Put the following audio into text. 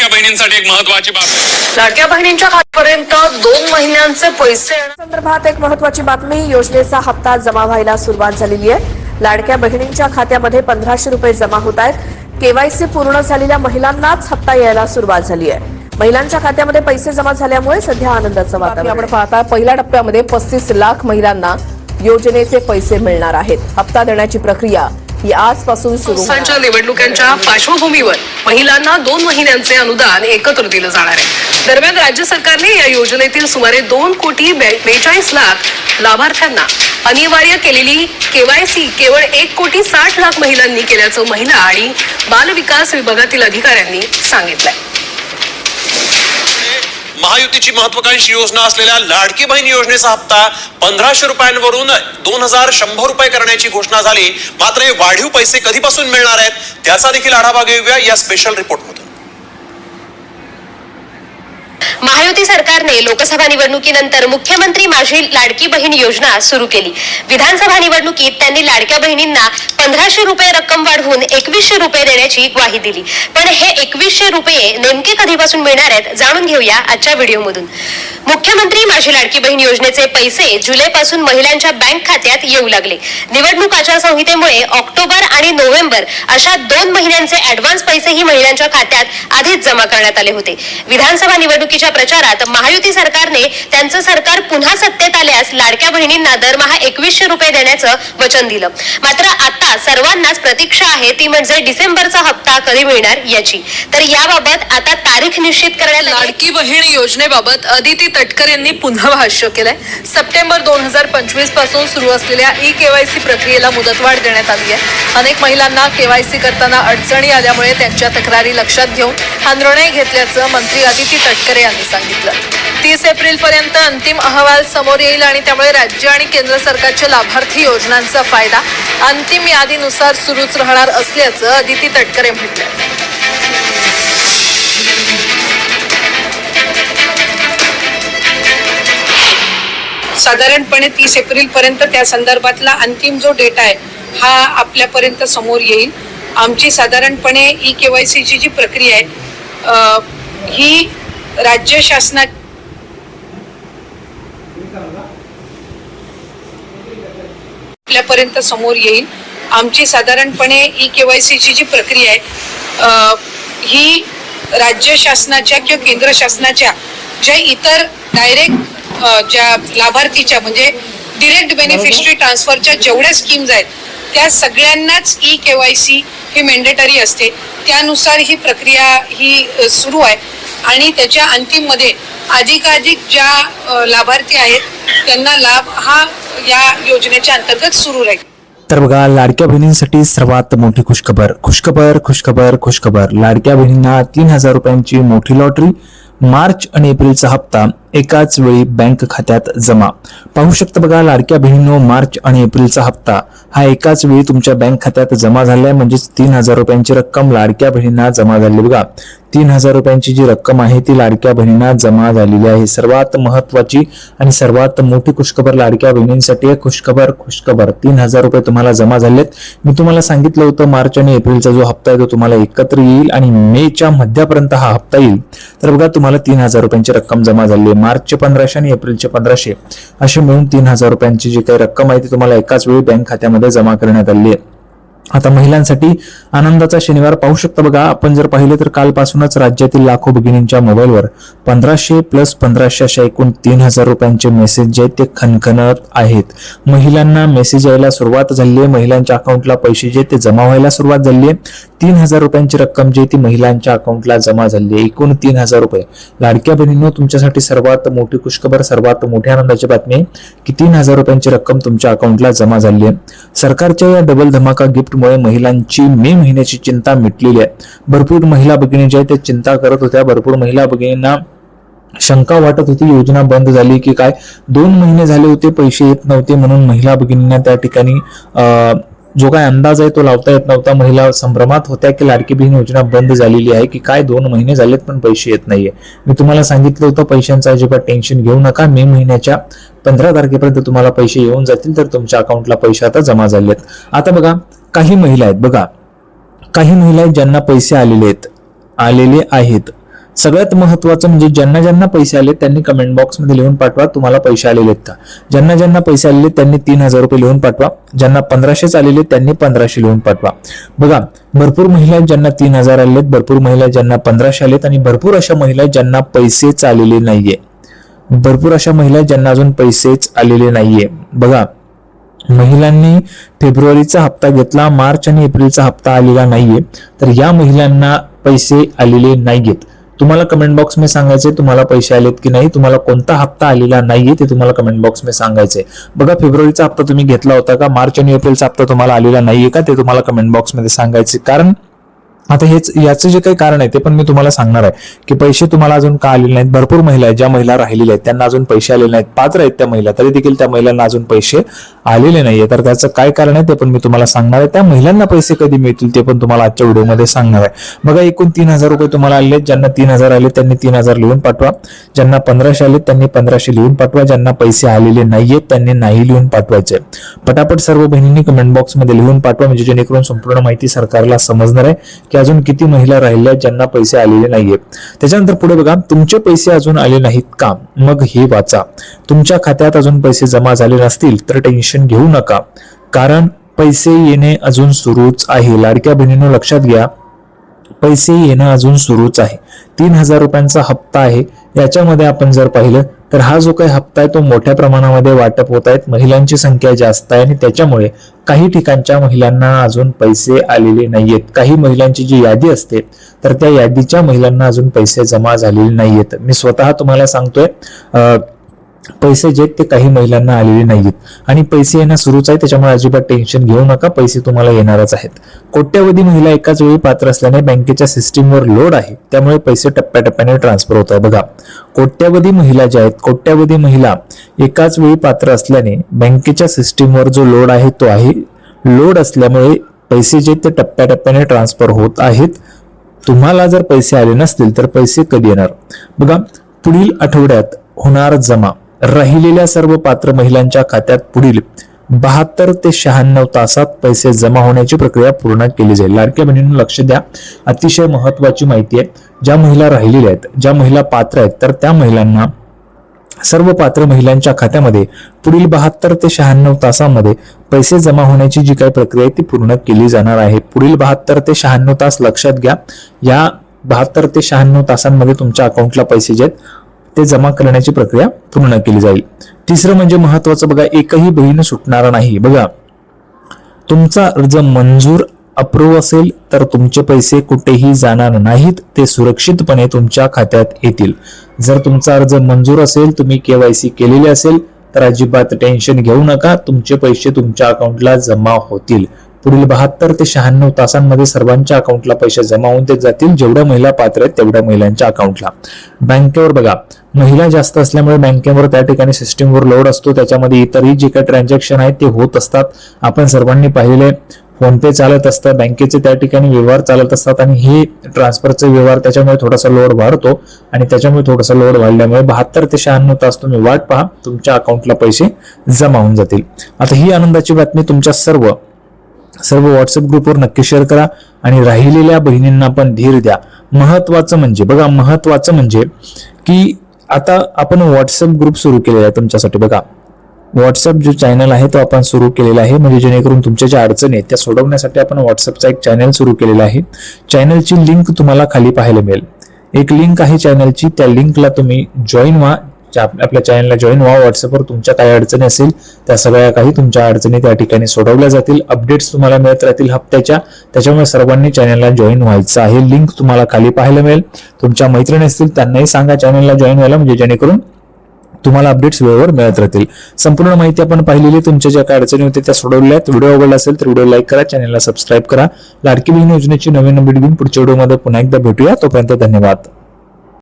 लाडक्या बहिणींसाठी एक महत्त्वाची बाब आहे। लाडक्या बहिणींच्या खात्यापर्यंत 2 महिन्यांचे पैसे संदर्भात एक महत्त्वाची बातमी। योजनेचा हप्ता जमा व्हायला सुरुवात झालेली आहे। लाडक्या बहिणींच्या खात्यामध्ये 1500 रुपये जमा होत आहेत। केवायसी पूर्ण झालेल्या महिलांनाच हप्ता यायला सुरुवात झाली आहे। महिलांच्या खात्यामध्ये पैसे जमा झाल्यामुळे सध्या आनंदाचं वातावरण आपण पाहता। पहिल्या टप्प्यामध्ये 35 लाख महिलांना योजनेचे पैसे मिळणार आहेत। हप्ता देण्याची प्रक्रिया ही आजपासून सुरू संस्थांच्या निवडणुकांच्या पार्श्वभूमीवर महिलांना 2 महिन्यांचे अनुदान एकत्र दिलं जाणार आहे। दरम्यान राज्य सरकारने या योजनेतील सुमारे 2,42 लाख लाभार्थ्यांना अनिवार्य केलेली केवायसी केवळ 1,60 लाख महिलांनी केल्याचं महिला आणि बाल विकास विभागातील अधिकाऱ्यांनी सांगितलंय। महायुतीची महत्वाकांक्षी योजना असलेल्या लाडकी बहीण योजनेचा हप्ता 1500 रुपयांवरून 2100 रुपये करण्याची घोषणा झाली। मात्र हे वाढीव पैसे कधीपासून मिळणार आहेत त्याचा देखील आढावा घेऊया या स्पेशल रिपोर्टमध्ये। महायुती सरकारने लोकसभा निवडणुकीनंतर मुख्यमंत्री माझी लाडकी बहीण योजना सुरू केली। विधानसभा निवडणुकीत त्यांनी लाडक्या बहिणींना 1500 रुपये रक्कम वाढवून 2100 रुपये देण्याची ग्वाही दिली। पण हे 2100 रुपये नेमके कधीपासून मिळणार आहेत जाणून घेऊया आजच्या व्हिडिओमधून। मुख्यमंत्री माझी लाडकी बहीण योजनेचे पैसे जुलैपासून महिलांच्या बँक खात्यात येऊ लागले। निवडणूक आचारसंहितेमुळे ऑक्टोबर आणि नोव्हेंबर अशा 2 महिन्यांचे ऍडव्हान्स पैसेही महिलांच्या खात्यात आधीच जमा करण्यात आले होते। विधानसभा निवडणुकीच्या प्रचारात महायुती सरकारने त्यांचं सरकार पुन्हा सत्तेत आल्यास लाडक्या बहिणींना दरमहा 2100 रुपये देण्याचं वचन दिलं। मात्र आता सर्वांनाच प्रतीक्षा आहे ती म्हणजे डिसेंबरचा हप्ता कधी मिळणार याची। तर याबाबत आता तारीख निश्चित करण्यात लाडकी बहीण योजनेबाबत अदिती तटकर यांनी पुन्हा भाष्य केलंय। सप्टेंबर 2025 पासून सुरू असलेल्या केवायसी प्रक्रियेला मुदतवाढ देण्यात आली आहे। अनेक महिलांना केवायसी करताना अडचणी आल्यामुळे त्यांच्या तक्रारी लक्षात घेऊन हा निर्णय घेतल्याचं मंत्री अदिती तटकर यांनी सांगितलं। 30 एप्रिल पर्यंत अंतिम अहवाल समोर येईल आणि त्यामुळे राज्य आणि केंद्र सरकारच्या लाभार्थी योजनांचा फायदा अंतिम यादीनुसार सुरूच राहणार असल्याचं अदिती तटकरे म्हटलं। साधारणपणे 30 एप्रिल पर्यंत त्या संदर्भातला अंतिम जो डेटा आहे हा आपल्यापर्यंत समोर येईल। आमची साधारणपणे केवायसीची जी प्रक्रिया आहे ही राज्य शासना आपल्यापर्यंत समोर येईल। आमची साधारणपणे केवायसीची जी प्रक्रिया आहे ही राज्य शासनाच्या किंवा केंद्र शासनाच्या ज्या इतर डायरेक्ट ज्या लाभार्थीच्या म्हणजे डिरेक्ट बेनिफिशरी ट्रान्सफरच्या जेवढ्या स्कीम्स आहेत त्या सगळ्यांनाच केवायसी ही मॅन्डेटरी असते। त्यानुसार ही प्रक्रिया ही सुरू आहे आणि त्याच्या अंतिममध्ये अधिकाधिक ज्या लाभार्थी आहेत त्यांना लाभ हा या योजनेच्या अंतर्गत सुरू राहील। तर बघा, लाडक्या बहिणींसाठी सर्वात मोठी खुशखबर। लाडक्या बहिणींना 3000 रुपयांची मोठी लॉटरी। मार्च आणि एप्रिलचा हप्ता एकाच वेळी बँक खात्यात जमा। पाहू शकता बघा, लाडक्या बहिणींनो, मार्च आणि एप्रिलचा हप्ता हा एकाच वेळी तुमच्या बँक खात्यात जमा झालाय। म्हणजेच 3000 रुपयांची रक्कम लाडक्या बहिणींना जमा झाली। बघा, 3000 रुपयांची जी रक्कम आहे ती लाडक्या बहिणींना जमा झालेली आहे। सर्वात महत्वाची आणि सर्वात मोठी खुशखबर लाडक्या बहिणींसाठी आहे। खुशखबर 3000 रुपये तुम्हाला जमा झालेत। मी तुम्हाला सांगितलं होतं मार्च आणि एप्रिलचा जो हप्ता आहे तो तुम्हाला एकत्र येईल आणि मेच्या मध्यापर्यंत हा हप्ता येईल। तर बघा, तुम्हाला 3000 रुपयांची रक्कम जमा झाली आहे। मार्चचे 1500 आणि एप्रिलचे 1500 असे मिळून 3000 रुपयांची जी काही रक्कम आहे ती तुम्हाला एकाच वेळी बँक खात्यामध्ये जमा करण्यात आली आहे। आता महिलांसाठी आनंदाचा शनिवार पाहू शकता बघा। आपण जर पाहिले तर कालपासूनच राज्यातील लाखो भगिनींच्या मोबाईलवर 1500 + 1500 अशा एकूण 3000 रुपयांचे मेसेज जे ते खणखणत आहेत। महिलांना मेसेज यायला सुरुवात झाली आहे। महिलांच्या अकाउंटला पैसे जे ते जमा व्हायला सुरुवात झाली आहे। 3000 रुपयांची रक्कम जी ती महिलांच्या अकाउंटला जमा झाली आहे। एकूण 3000 रुपये। लाडक्या बहिणींनो, तुमच्यासाठी सर्वात मोठी खुशखबर, सर्वात मोठी आनंदाची बातमी आहे की 3000 रुपयांची रक्कम तुमच्या अकाउंटला जमा झाली आहे। सरकारच्या या डबल धमाका गिफ्टमुळे महिलांची मे महिन्याची चिंता मिटलेली आहे। भरपूर महिला भगिनी ज्या त्या चिंता करत होत्या। भरपूर महिला भगिनींना शंका वाटत होती योजना बंद झाली की काय। 2 महिने झाले होते पैसे येत नव्हते म्हणून महिला भगिनींना त्या ठिकाणी जो काय अंदाज आहे तो लावता येत नव्हता। महिला संभ्रमात होत्या की लाडकी बहीण योजना बंद झालेली आहे की काय, 2 महिने झालेत पण पैसे येत नाहीये। मी तुम्हाला सांगितलं होतं पैशांचं अजिबात टेन्शन घेऊ नका। मे महिन्याच्या 15 तारखेपर्यंत तुम्हाला पैसे येऊन जातील। तर तुमच्या अकाउंटला पैसे आता जमा झालेत। आता बघा, काही महिला आहेत ज्यांना पैसे आलेले आहेत सगळ्यात महत्वाचं म्हणजे ज्यांना ज्यांना पैसे आले त्यांनी कमेंट बॉक्समध्ये लिहून पाठवा तुम्हाला पैसे आलेले आहेत का. ज्यांना ज्यांना पैसे आलेले त्यांनी 3,000 रुपये लिहून पाठवा. ज्यांना 1,500 आलेले त्यांनी 1,500 लिहून पाठवा. बघा, भरपूर महिला आहेत ज्यांना 3,000 आलेत, भरपूर महिला आहेत ज्यांना 1,500 आलेत आणि भरपूर अशा महिला आहेत ज्यांना पैसेच आलेले नाहीये. भरपूर अशा महिला आहेत ज्यांना अजून पैसेच आलेले नाहीये. बघा, महिलांनी फेब्रुवारीचा हप्ता घेतला, मार्च आणि एप्रिलचा हप्ता आलेला नाहीये, तर या महिलांना पैसे आलेले नाहीयेत. तुम्हाला कमेंट बॉक्स मध्ये सांगायचे तुम्हाला पैसे आलेत की नाही, तुम्हाला कोणता हप्ता आलेला नाहीये ते तुम्हाला कमेंट बॉक्स मध्ये सांगायचे. बघा, फेब्रुवारीचा हप्ता तुम्ही घेतला होता का, मार्च आणि एप्रिलचा हप्ता तुम्हाला आलेला नाहीये का, ते तुम्हाला कमेंट बॉक्स मध्ये सांगायचे. कारण आता याचं जे काही कारण आहे ते पण मी तुम्हाला सांगणार आहे की पैसे तुम्हाला अजून का आलेले नाहीत. भरपूर महिला आहेत ज्या महिला राहिलेल्या आहेत त्यांना अजून पैसे आलेले नाहीत, पात्र आहेत त्या महिला, तरी देखील त्या महिलांना अजून पैसे आलेले नाहीये. तर त्याचं काय कारण आहे ते पण मी तुम्हाला सांगणार आहे. त्या महिलांना पैसे कधी मिळतील ते पण तुम्हाला आजच्या व्हिडिओमध्ये सांगणार आहे. बघा, एकूण 3,000 रुपये तुम्हाला आले. ज्यांना 3,000 आले त्यांनी 3,000 लिहून पाठवा. ज्यांना 1,500 आले त्यांनी 1,500 लिहून पाठवा. ज्यांना पैसे आलेले नाहीयेत त्यांनी नाही लिहून पाठवायचे. पटापट सर्व बहिणींनी कमेंट बॉक्समध्ये लिहून पाठवा, म्हणजे जेणेकरून संपूर्ण माहिती सरकारला समजणार आहे की अजून किती महिला राहिल्या ज्यांना पैसे आलेले नाहीये. त्याच्यानंतर पुढे बघा, तुमचे पैसे अजून आले नाहीत का, मग हे वाचा. तुमच्या खात्यात अजून पैसे जमा झाले नसतील तर टेन्शन घेऊ नका, कारण पैसे येणे अजून सुरूच आहे. लाडक्या बहिणींनो लक्षात घ्या, पैसे येणं अजून सुरूच आहे. 3,000 रुपयांचा हप्ता आहे. याच्यामध्ये आपण जर पाहिलं तर हा जो काही हप्ता आहे तो मोठ्या प्रमाणामध्ये वाटप होत आहेत. महिलांची संख्या जास्त आहे आणि त्याच्यामुळे काही ठिकाणच्या महिलांना अजून पैसे आलेले नाहीयेत. काही महिलांची जी यादी असते तर त्या यादीच्या महिलांना अजून पैसे जमा झालेले नाहीयेत. मी स्वतः तुम्हाला सांगतोय, पैसे जे ते काही महिलांना आलेले नाहीत आणि पैसे येणं सुरूच आहे. त्याच्यामुळे अजिबात टेन्शन घेऊ नका, पैसे तुम्हाला येणारच आहेत. कोट्यवधी महिला एकाच वेळी पात्र असल्याने बँकेच्या सिस्टीमवर लोड आहे, त्यामुळे पैसे टप्प्याटप्प्याने ट्रान्सफर होत आहे. बघा, कोट्यवधी महिला ज्या आहेत, कोट्यवधी महिला एकाच वेळी पात्र असल्याने बँकेच्या सिस्टीमवर जो लोड आहे तो आहे. लोड असल्यामुळे पैसे जे ते टप्प्याटप्प्याने ट्रान्सफर होत आहेत. तुम्हाला जर पैसे आले नसतील तर पैसे कधी येणार. बघा, पुढील आठवड्यात होणार जमा. राहिलेल्या सर्व पात्र महिलांच्या खात्यात पुढील 72 ते 96 तासात पैसे जमा होण्याची प्रक्रिया पूर्ण केली जाईल. लाडक्या बहिणींनो लक्ष द्या, अतिशय महत्वाची माहिती आहे. ज्या महिला राहिलेल्या आहेत, ज्या महिला पात्र आहेत, तर त्या महिलांना सर्व पात्र महिलांच्या खात्यामध्ये पुढील 72 ते 96 तासांमध्ये पैसे जमा होण्याची जी काही प्रक्रिया आहे ती पूर्ण केली जाणार आहे. पुढील 72 ते 96 तास लक्षात घ्या. या 72 ते 96 तासांमध्ये तुमच्या अकाउंटला पैसे जे आहेत ते जमा करण्याची प्रक्रिया पूर्ण केली जाईल. तिसरं म्हणजे महत्वाचं, बघा, एकही बहीण सुटणार नाही. बघा, तुमचा अर्ज मंजूर अप्रूव्ह असेल तर तुमचे पैसे कुठेही जाणार नाहीत, ते सुरक्षितपणे तुमच्या खात्यात येतील. जर तुमचा अर्ज मंजूर असेल, तुम्ही KYC केलेले असेल तर अजिबात टेन्शन घेऊ नका, तुमचे पैसे तुमच्या अकाउंटला जमा होतील. पुढील 72 ते 96 तासांमध्ये सर्वांच्या अकाउंटला पैसे जमा होऊन ते जातील. जेवढ्या महिला पात्र आहेत तेवढ्या महिलांच्या अकाउंटला. बँकेवर बघा, महिला जास्त असल्यामुळे बँकेवर त्या ठिकाणी सिस्टीमवर लोड असतो. त्याच्यामध्ये इतरही जे काही ट्रान्झॅक्शन आहेत ते होत असतात. आपण सर्वांनी पाहिले, फोन पे चालत असतं, बँकेचे त्या ठिकाणी व्यवहार चालत असतात आणि हे ट्रान्सफरचे व्यवहार, त्याच्यामुळे थोडासा लोड वाढतो आणि त्याच्यामुळे थोडासा लोड वाढल्यामुळे 72 ते 96 तास तुम्ही वाट पहा, तुमच्या अकाउंटला पैसे जमा होऊन जातील. आता ही आनंदाची बातमी तुमच्या सर्व व्हॉट्सअप ग्रुपवर नक्की शेअर करा आणि राहिलेल्या बहिणींना पण धीर द्या. महत्वाचं म्हणजे की आता आपण व्हॉट्सअप ग्रुप सुरू केलेला आहे तुमच्यासाठी. बघा, व्हॉट्सअप जो चॅनल आहे तो आपण सुरू केलेला आहे, म्हणजे जेणेकरून तुमच्या ज्या अडचणी आहेत त्या सोडवण्यासाठी आपण व्हॉट्सअपचा एक चॅनल सुरू केलेला आहे. चॅनलची लिंक तुम्हाला खाली पाहायला मिळेल. एक लिंक आहे चॅनलची, त्या लिंकला तुम्ही जॉईन व्हा. आपल्या चॅनलला जॉईन व्हा. व्हॉट्सअपवर तुमच्या काही अडचणी असेल त्या सगळ्या काही तुमच्या अडचणी त्या ठिकाणी सोडवल्या जातील. अपडेट्स तुम्हाला मिळत राहतील हप्त्याच्या, त्याच्यामुळे सर्वांनी चॅनलला जॉईन व्हायचं आहे. लिंक तुम्हाला खाली पाहायला मिळेल. तुमच्या मैत्रिणी असतील त्यांनाही सांगा चॅनलला जॉईन व्हायला, म्हणजे जेणेकरून तुम्हाला अपडेट्स वेळेवर मिळत राहतील. संपूर्ण माहिती आपण पाहिलेली, तुमच्या ज्या काही अडचणी होत्या त्या सोडवल्या आहेत. व्हिडिओ आवडला असेल तर व्हिडिओ लाईक करा, चॅनलला सबस्क्राईब करा. लाडकी बहीण योजनेची नवीन अपडेट घेऊन पुढच्या व्हिडिओमध्ये पुन्हा एकदा भेटूया. तोपर्यंत धन्यवाद.